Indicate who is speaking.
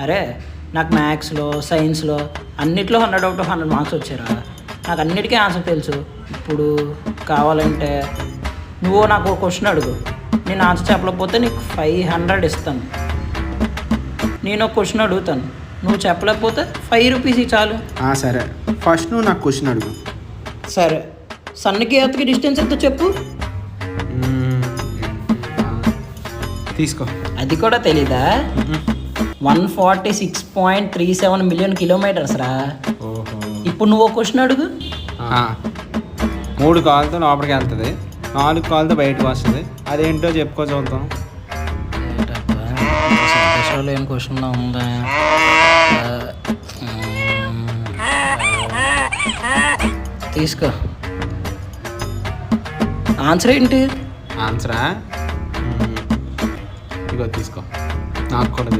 Speaker 1: అరే నాకు మ్యాథ్స్లో సైన్స్లో అన్నిట్లో 100 అవుట్ ఆఫ్ 100 మార్క్స్ వచ్చారా. నాకు అన్నిటికీ ఆన్సర్ తెలుసు. ఇప్పుడు కావాలంటే నువ్వు నాకు ఒక క్వశ్చన్ అడుగు, నేను ఆన్సర్ చెప్పలేకపోతే నీకు 500 ఇస్తాను. నేను ఒక క్వశ్చన్ అడుగుతాను, నువ్వు చెప్పలేకపోతే 5 రూపీస్ చాలు.
Speaker 2: సరే, ఫస్ట్ నువ్వు నాకు క్వశ్చన్ అడుగు.
Speaker 1: సరే, సన్కి ఎర్త్కి డిస్టెన్స్ ఎంతో చెప్పు.
Speaker 2: తీసుకో.
Speaker 1: అది కూడా తెలీదా? 146.37 మిలియన్ కిలోమీటర్స్ రా.
Speaker 2: ఓహో.
Speaker 1: ఇప్పుడు నువ్వు ఒక క్వశ్చన్ అడుగు.
Speaker 2: 3 కాళ్ళతో లోపలికి వెళ్తుంది, 4 కాళ్ళతో బయటకు వస్తుంది, అదేంటో చెప్పుకో చూద్దాం.
Speaker 1: ఏం క్వశ్చన్ ఉందా? తీసుకో. ఆన్సర్ ఏంటి?
Speaker 2: ఆన్సరా? ఇగో తీసుకో, నాకు కూడా